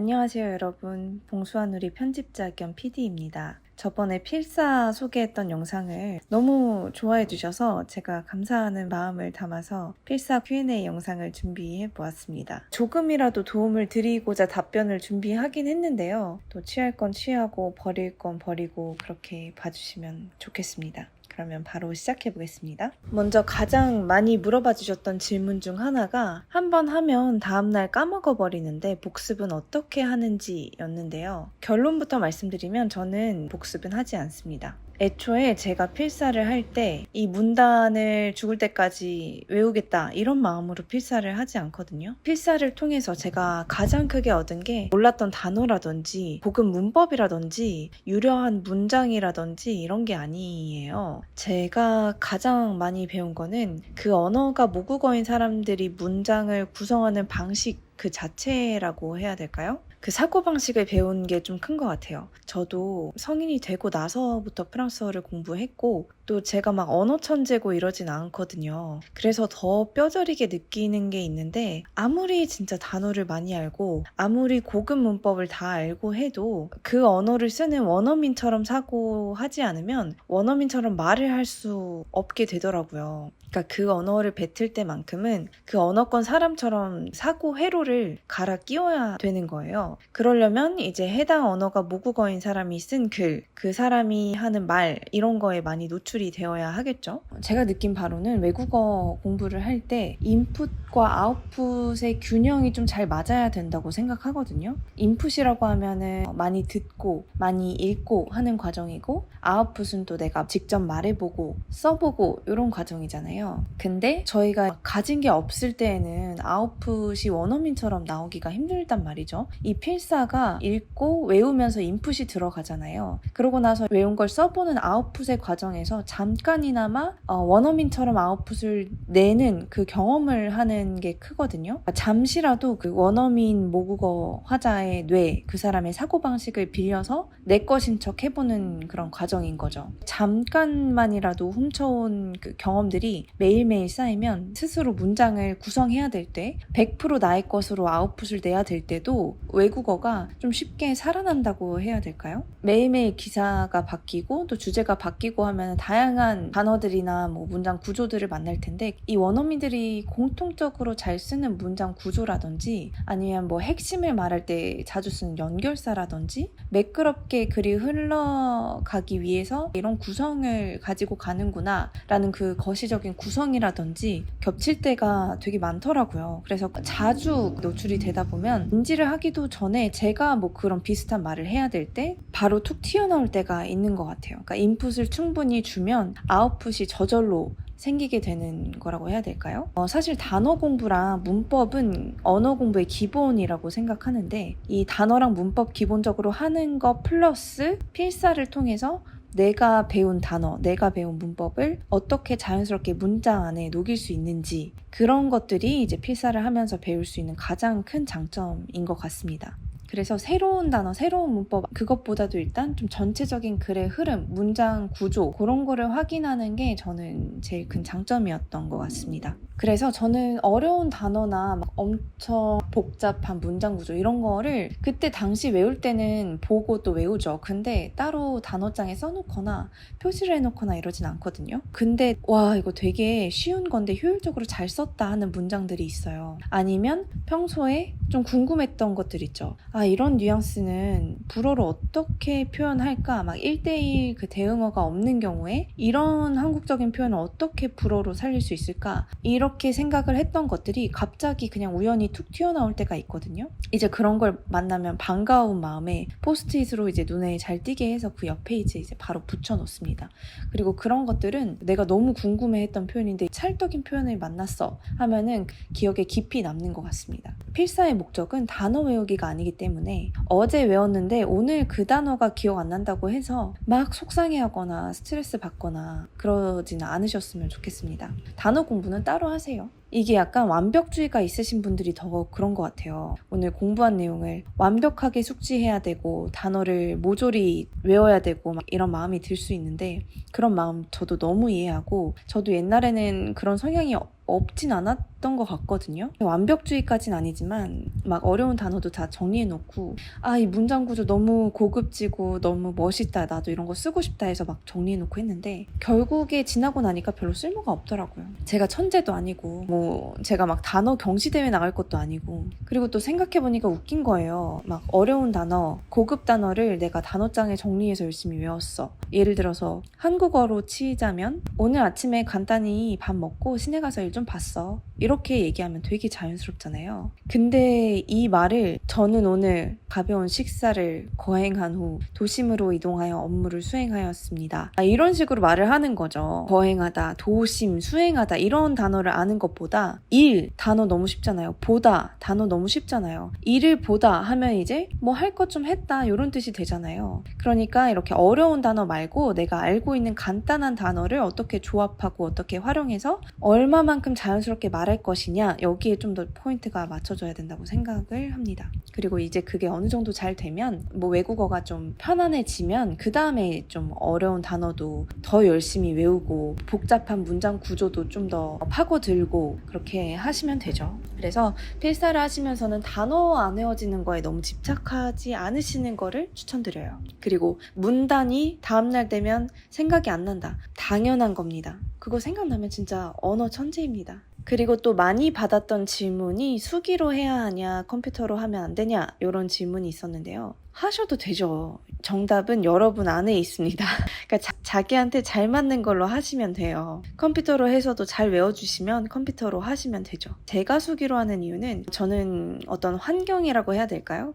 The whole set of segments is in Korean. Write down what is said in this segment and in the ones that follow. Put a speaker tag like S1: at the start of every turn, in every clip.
S1: 안녕하세요 여러분. 봉수한우리 편집자 겸 PD입니다. 저번에 필사 소개했던 영상을 너무 좋아해 주셔서 제가 감사하는 마음을 담아서 필사 Q&A 영상을 준비해 보았습니다. 조금이라도 도움을 드리고자 답변을 준비하긴 했는데요. 또 취할 건 취하고 버릴 건 버리고 그렇게 봐주시면 좋겠습니다. 그러면 바로 시작해 보겠습니다. 먼저 가장 많이 물어봐 주셨던 질문 중 하나가 한 번 하면 다음날 까먹어 버리는데 복습은 어떻게 하는지 였는데요. 결론부터 말씀드리면 저는 복습은 하지 않습니다. 애초에 제가 필사를 할 때 이 문단을 죽을 때까지 외우겠다 이런 마음으로 필사를 하지 않거든요. 필사를 통해서 제가 가장 크게 얻은 게 몰랐던 단어라든지 혹은 문법이라든지 유려한 문장이라든지 이런 게 아니에요. 제가 가장 많이 배운 거는 그 언어가 모국어인 사람들이 문장을 구성하는 방식 그 자체라고 해야 될까요? 그 사고방식을 배운 게 좀 큰 것 같아요. 저도 성인이 되고 나서부터 프랑스어를 공부했고 또 제가 막 언어 천재고 이러진 않거든요. 그래서 더 뼈저리게 느끼는 게 있는데 아무리 진짜 단어를 많이 알고 아무리 고급 문법을 다 알고 해도 그 언어를 쓰는 원어민처럼 사고하지 않으면 원어민처럼 말을 할 수 없게 되더라고요. 그러니까 그 언어를 뱉을 때만큼은 그 언어권 사람처럼 사고 회로를 갈아 끼워야 되는 거예요. 그러려면 이제 해당 언어가 모국어인 사람이 쓴 글, 그 사람이 하는 말 이런 거에 많이 노출이 되어야 하겠죠. 제가 느낀 바로는 외국어 공부를 할 때 인풋과 아웃풋의 균형이 좀 잘 맞아야 된다고 생각하거든요. 인풋이라고 하면은 많이 듣고 많이 읽고 하는 과정이고 아웃풋은 또 내가 직접 말해보고 써보고 이런 과정이잖아요. 근데 저희가 가진 게 없을 때에는 아웃풋이 원어민처럼 나오기가 힘들단 말이죠. 이 필사가 읽고 외우면서 인풋이 들어가잖아요. 그러고 나서 외운 걸 써보는 아웃풋의 과정에서 잠깐이나마 원어민처럼 아웃풋을 내는 그 경험을 하는 게 크거든요. 잠시라도 그 원어민 모국어 화자의 뇌, 그 사람의 사고방식을 빌려서 내 것인 척 해보는 그런 과정인 거죠. 잠깐만이라도 훔쳐온 그 경험들이 매일매일 쌓이면 스스로 문장을 구성해야 될 때 100% 나의 것으로 아웃풋을 내야 될 때도 외국어가 좀 쉽게 살아난다고 해야 될까요? 매일매일 기사가 바뀌고 또 주제가 바뀌고 하면 다양한 단어들이나 뭐 문장 구조들을 만날 텐데 이 원어민들이 공통적으로 잘 쓰는 문장 구조라든지 아니면 뭐 핵심을 말할 때 자주 쓰는 연결사라든지 매끄럽게 글이 흘러가기 위해서 이런 구성을 가지고 가는구나 라는 그 거시적인 구성이라든지 겹칠 때가 되게 많더라고요. 그래서 자주 노출이 되다 보면 인지를 하기도 전에 제가 뭐 그런 비슷한 말을 해야 될 때 바로 툭 튀어나올 때가 있는 것 같아요. 그러니까 인풋을 충분히 주면 아웃풋이 저절로 생기게 되는 거라고 해야 될까요? 사실 단어 공부랑 문법은 언어 공부의 기본이라고 생각하는데 이 단어랑 문법 기본적으로 하는 거 플러스 필사를 통해서 내가 배운 단어, 내가 배운 문법을 어떻게 자연스럽게 문장 안에 녹일 수 있는지 그런 것들이 이제 필사를 하면서 배울 수 있는 가장 큰 장점인 것 같습니다. 그래서 새로운 단어, 새로운 문법 그것보다도 일단 좀 전체적인 글의 흐름, 문장 구조 그런 거를 확인하는 게 저는 제일 큰 장점이었던 것 같습니다. 그래서 저는 어려운 단어나 막 엄청 복잡한 문장 구조 이런 거를 그때 당시 외울 때는 보고 또 외우죠. 근데 따로 단어장에 써놓거나 표시를 해놓거나 이러진 않거든요. 근데 와 이거 되게 쉬운 건데 효율적으로 잘 썼다 하는 문장들이 있어요. 아니면 평소에 좀 궁금했던 것들 있죠. 아 이런 뉘앙스는 불어로 어떻게 표현할까? 막 1대1 그 대응어가 없는 경우에 이런 한국적인 표현을 어떻게 불어로 살릴 수 있을까? 이렇게 생각을 했던 것들이 갑자기 그냥 우연히 툭 튀어나올 때가 있거든요. 이제 그런 걸 만나면 반가운 마음에 포스트잇으로 이제 눈에 잘 띄게 해서 그 옆 페이지에 이제 바로 붙여놓습니다. 그리고 그런 것들은 내가 너무 궁금해했던 표현인데 찰떡인 표현을 만났어 하면은 기억에 깊이 남는 것 같습니다. 필사의 목적은 단어 외우기가 아니기 때문에 어제 외웠는데 오늘 그 단어가 기억 안 난다고 해서 막 속상해하거나 스트레스 받거나 그러지는 않으셨으면 좋겠습니다. 단어 공부는 따로 하세요. 이게 약간 완벽주의가 있으신 분들이 더 그런 것 같아요. 오늘 공부한 내용을 완벽하게 숙지해야 되고 단어를 모조리 외워야 되고 막 이런 마음이 들 수 있는데 그런 마음 저도 너무 이해하고 저도 옛날에는 그런 성향이 없진 않았던 것 같거든요. 완벽주의까지는 아니지만 막 어려운 단어도 다 정리해놓고 이 문장 구조 너무 고급지고 너무 멋있다. 나도 이런 거 쓰고 싶다 해서 막 정리해놓고 했는데 결국에 지나고 나니까 별로 쓸모가 없더라고요. 제가 천재도 아니고 뭐 제가 막 단어 경시대회 나갈 것도 아니고 그리고 또 생각해보니까 웃긴 거예요. 막 어려운 단어, 고급 단어를 내가 단어장에 정리해서 열심히 외웠어. 예를 들어서 한국어로 치자면 오늘 아침에 간단히 밥 먹고 시내 가서 일 좀 봤어. 이렇게 얘기하면 되게 자연스럽잖아요. 근데 이 말을 저는 오늘 가벼운 식사를 거행한 후 도심으로 이동하여 업무를 수행하였습니다. 이런 식으로 말을 하는 거죠. 거행하다, 도심, 수행하다 이런 단어를 아는 것보다 일, 단어 너무 쉽잖아요. 보다, 단어 너무 쉽잖아요. 일을 보다 하면 이제 뭐 할 것 좀 했다 이런 뜻이 되잖아요. 그러니까 이렇게 어려운 단어 말고 내가 알고 있는 간단한 단어를 어떻게 조합하고 어떻게 활용해서 얼마만큼 자연스럽게 말할 것이냐 여기에 좀 더 포인트가 맞춰져야 된다고 생각을 합니다. 그리고 이제 그게 어느 정도 잘 되면 뭐 외국어가 좀 편안해지면 그 다음에 좀 어려운 단어도 더 열심히 외우고 복잡한 문장 구조도 좀 더 파고들고 그렇게 하시면 되죠. 그래서 필사를 하시면서는 단어 안 외워지는 거에 너무 집착하지 않으시는 거를 추천드려요. 그리고 문단이 다음날 되면 생각이 안 난다. 당연한 겁니다. 그거 생각나면 진짜 언어 천재입니다. 그리고 또 많이 받았던 질문이 수기로 해야 하냐 컴퓨터로 하면 안 되냐 이런 질문이 있었는데요. 하셔도 되죠. 정답은 여러분 안에 있습니다. 그러니까 자기한테 잘 맞는 걸로 하시면 돼요. 컴퓨터로 해서도 잘 외워주시면 컴퓨터로 하시면 되죠. 제가 수기로 하는 이유는 저는 어떤 환경이라고 해야 될까요?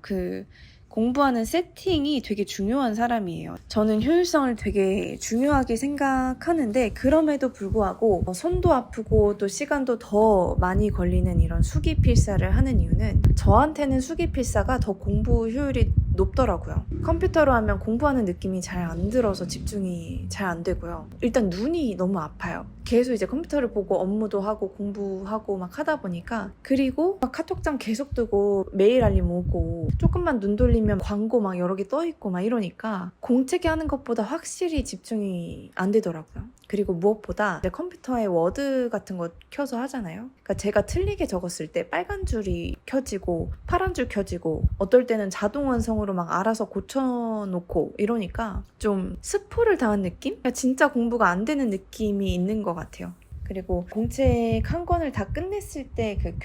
S1: 공부하는 세팅이 되게 중요한 사람이에요. 저는 효율성을 되게 중요하게 생각하는데 그럼에도 불구하고 손도 아프고 또 시간도 더 많이 걸리는 이런 수기 필사를 하는 이유는 저한테는 수기 필사가 더 공부 효율이 높더라고요. 컴퓨터로 하면 공부하는 느낌이 잘 안 들어서 집중이 잘 안 되고요. 일단 눈이 너무 아파요. 계속 이제 컴퓨터를 보고 업무도 하고 공부하고 막 하다 보니까 그리고 막 카톡장 계속 뜨고 메일 알림 오고 조금만 눈 돌리면 광고 막 여러 개 떠 있고 막 이러니까 공책에 하는 것보다 확실히 집중이 안 되더라고요. 그리고 무엇보다 내 컴퓨터에 워드 같은 거 켜서 하잖아요. 그러니까 제가 틀리게 적었을 때 빨간 줄이 켜지고 파란 줄 켜지고 어떨 때는 자동 완성으로 막 알아서 고쳐놓고 이러니까 좀 스포를 당한 느낌? 그러니까 진짜 공부가 안 되는 느낌이 있는 것 같아요. 그리고 공책 한 권을 다 끝냈을 때 그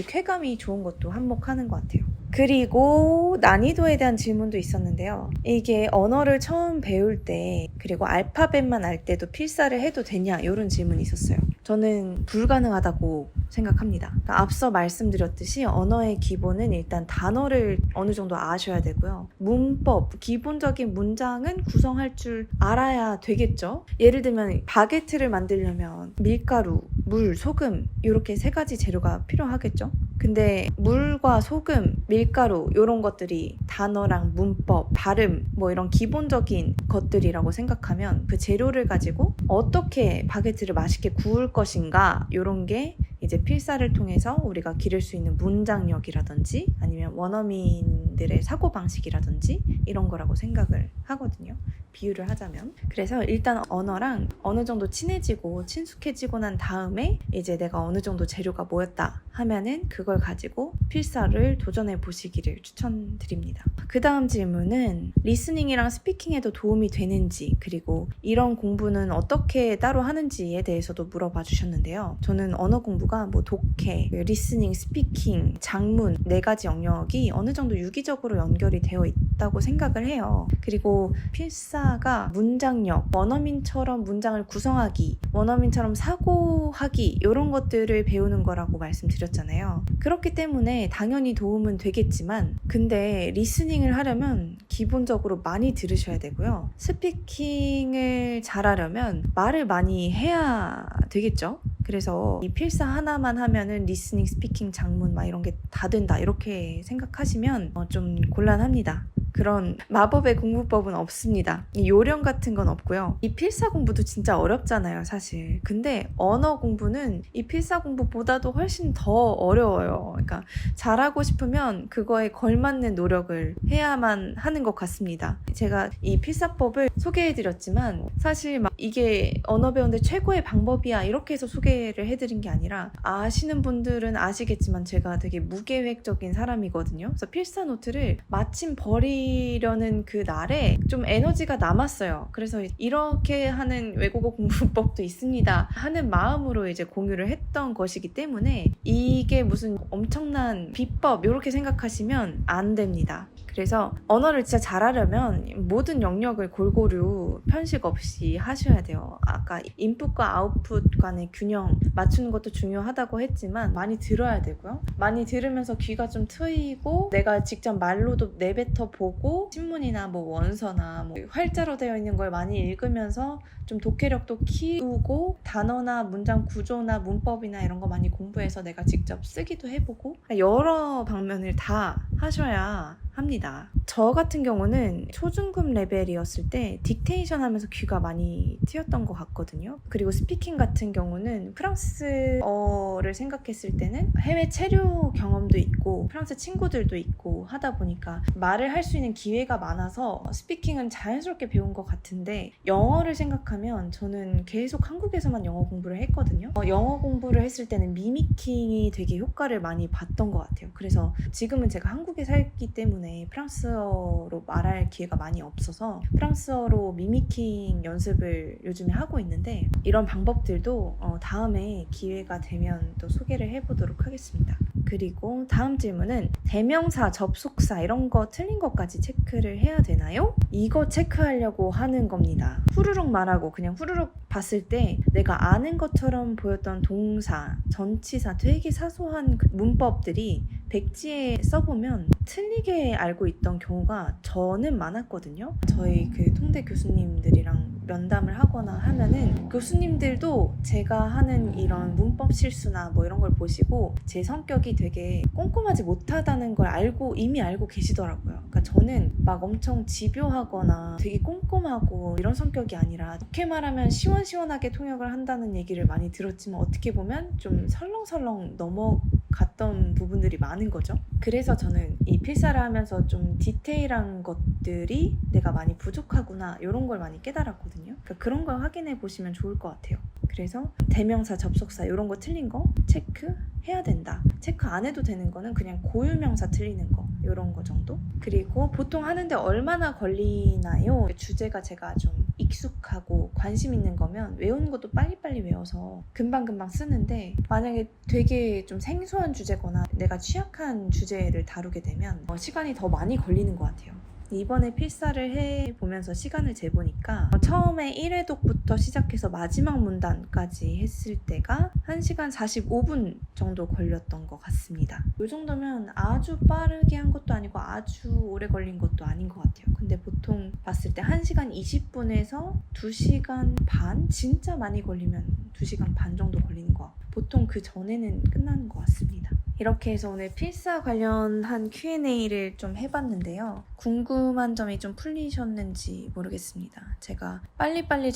S1: 쾌감이 좋은 것도 한몫하는 것 같아요. 그리고 난이도에 대한 질문도 있었는데요. 이게 언어를 처음 배울 때 그리고 알파벳만 알 때도 필사를 해도 되냐 이런 질문이 있었어요. 저는 불가능하다고 생각합니다. 그러니까 앞서 말씀드렸듯이 언어의 기본은 일단 단어를 어느 정도 아셔야 되고요. 문법, 기본적인 문장은 구성할 줄 알아야 되겠죠. 예를 들면 바게트를 만들려면 밀가루, 물, 소금 이렇게 세 가지 재료가 필요하겠죠. 근데 물과 소금, 밀가루 이런 것들이 단어랑 문법, 발음 뭐 이런 기본적인 것들이라고 생각하면 그 재료를 가지고 어떻게 바게트를 맛있게 구울 것인가 이런 게 이제 필사를 통해서 우리가 기를 수 있는 문장력이라든지 아니면 원어민들의 사고방식이라든지 이런 거라고 생각을 하거든요. 비유를 하자면. 그래서 일단 언어랑 어느 정도 친해지고 친숙해지고 난 다음에 이제 내가 어느 정도 재료가 모였다 하면은 그걸 가지고 필사를 도전해 보시기를 추천드립니다. 그 다음 질문은 리스닝이랑 스피킹에도 도움이 되는지 그리고 이런 공부는 어떻게 따로 하는지에 대해서도 물어봐 주셨는데요. 저는 언어 공부가 뭐 독해, 리스닝, 스피킹, 작문 4가지 영역이 어느 정도 유기적으로 연결이 되어 있다고 생각을 해요. 그리고 필사가 문장력, 원어민처럼 문장을 구성하기, 원어민처럼 사고하기 이런 것들을 배우는 거라고 말씀드렸잖아요. 그렇기 때문에 당연히 도움은 되겠지만 근데 리스닝을 하려면 기본적으로 많이 들으셔야 되고요. 스피킹을 잘하려면 말을 많이 해야 되겠죠. 그래서 이 필사 하나만 하면은 리스닝, 스피킹, 작문 막 이런 게 다 된다 이렇게 생각하시면 좀 곤란합니다. 그런 마법의 공부법은 없습니다. 이 요령 같은 건 없고요. 이 필사 공부도 진짜 어렵잖아요, 사실. 근데 언어 공부는 이 필사 공부보다도 훨씬 더 어려워요. 그러니까 잘하고 싶으면 그거에 걸맞는 노력을 해야만 하는 것 같습니다. 제가 이 필사법을 소개해드렸지만 사실 막 이게 언어 배우는데 최고의 방법이야 이렇게 해서 소개를 해드린 게 아니라 아시는 분들은 아시겠지만 제가 되게 무계획적인 사람이거든요. 그래서 필사 노트를 마침 버리려는 그 날에 좀 에너지가 남았어요. 그래서 이렇게 하는 외국어 공부법도 있습니다 하는 마음으로 이제 공유를 했던 것이기 때문에 이게 무슨 엄청난 비법 이렇게 생각하시면 안 됩니다. 그래서 언어를 진짜 잘하려면 모든 영역을 골고루 편식 없이 하셔야 돼요. 아까 인풋과 아웃풋 간의 균형 맞추는 것도 중요하다고 했지만 많이 들어야 되고요. 많이 들으면서 귀가 좀 트이고 내가 직접 말로도 내뱉어 보고 신문이나 뭐 원서나 뭐 활자로 되어 있는 걸 많이 읽으면서 좀 독해력도 키우고 단어나 문장 구조나 문법이나 이런 거 많이 공부해서 내가 직접 쓰기도 해보고 여러 방면을 다 하셔야 합니다. 저 같은 경우는 초중급 레벨이었을 때 딕테이션 하면서 귀가 많이 트였던 것 같거든요. 그리고 스피킹 같은 경우는 프랑스어를 생각했을 때는 해외 체류 경험도 있고 프랑스 친구들도 있고 하다 보니까 말을 할 수 있는 기회가 많아서 스피킹은 자연스럽게 배운 것 같은데 영어를 생각하면 저는 계속 한국에서만 영어 공부를 했거든요. 영어 공부를 했을 때는 미미킹이 되게 효과를 많이 봤던 것 같아요. 그래서 지금은 제가 한국에 살기 때문에 프랑스어로 말할 기회가 많이 없어서 프랑스어로 미미킹 연습을 요즘에 하고 있는데 이런 방법들도 다음에 기회가 되면 또 소개를 해보도록 하겠습니다. 그리고 다음 질문은 대명사, 접속사 이런 거 틀린 것까지 체크를 해야 되나요? 이거 체크하려고 하는 겁니다. 후루룩 말하고 그냥 후루룩 봤을 때 내가 아는 것처럼 보였던 동사, 전치사 되게 사소한 문법들이 백지에 써보면 틀리게 알고 있던 경우가 저는 많았거든요. 저희 그 통대 교수님들이랑 면담을 하거나 하면은 교수님들도 제가 하는 이런 문법 실수나 뭐 이런 걸 보시고 제 성격이 되게 꼼꼼하지 못하다는 걸 이미 알고 계시더라고요. 그러니까 저는 막 엄청 집요하거나 되게 꼼꼼하고 이런 성격이 아니라 좋게 말하면 시원시원하게 통역을 한다는 얘기를 많이 들었지만 어떻게 보면 좀 설렁설렁 넘어갔던 부분들이 많은 거죠. 그래서 저는 이 필사를 하면서 좀 디테일한 것들이 내가 많이 부족하구나 이런 걸 많이 깨달았거든요. 그러니까 그런 걸 확인해 보시면 좋을 것 같아요. 그래서 대명사, 접속사 이런 거 틀린 거 체크해야 된다. 체크 안 해도 되는 거는 그냥 고유명사 틀리는 거 이런 거 정도. 그리고 보통 하는데 얼마나 걸리나요? 주제가 제가 좀 익숙하고 관심 있는 거면 외우는 것도 빨리빨리 외워서 금방금방 쓰는데 만약에 되게 좀 생소한 주제거나 내가 취약한 주제를 다루게 되면 시간이 더 많이 걸리는 것 같아요. 이번에 필사를 해보면서 시간을 재보니까 처음에 1회독부터 시작해서 마지막 문단까지 했을 때가 1시간 45분 정도 걸렸던 것 같습니다. 이 정도면 아주 빠르게 한 것도 아니고 아주 오래 걸린 것도 아닌 것 같아요. 근데 보통 봤을 때 1시간 20분에서 2시간 반? 진짜 많이 걸리면 2시간 반 정도 걸리는 것 같고 보통 그 전에는 끝나는 것 같습니다. 이렇게 해서 오늘 필사 관련한 Q&A를 좀 해봤는데요. 궁금한 점이 좀 풀리셨는지 모르겠습니다. 제가 빨리빨리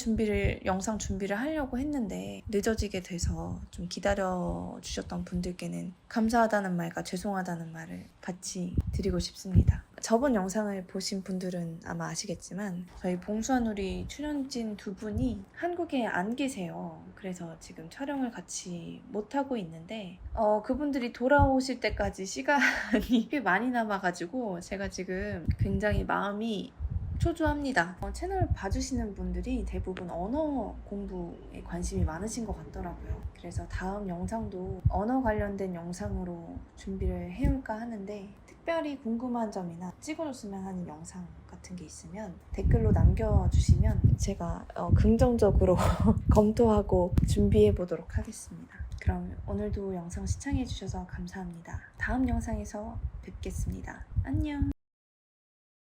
S1: 영상 준비를 하려고 했는데 늦어지게 돼서 좀 기다려주셨던 분들께는 감사하다는 말과 죄송하다는 말을 같이 드리고 싶습니다. 저번 영상을 보신 분들은 아마 아시겠지만 저희 봉수아누리 출연진 두 분이 한국에 안 계세요. 그래서 지금 촬영을 같이 못하고 있는데 그분들이 돌아오실 때까지 시간이 꽤 많이 남아가지고 제가 지금 굉장히 마음이 초조합니다. 채널 봐주시는 분들이 대부분 언어 공부에 관심이 많으신 것 같더라고요. 그래서 다음 영상도 언어 관련된 영상으로 준비를 해올까 하는데 특별히 궁금한 점이나 찍어줬으면 하는 영상 같은 게 있으면 댓글로 남겨주시면 제가 긍정적으로 검토하고 준비해 보도록 하겠습니다. 그럼 오늘도 영상 시청해주셔서 감사합니다. 다음 영상에서 뵙겠습니다. 안녕.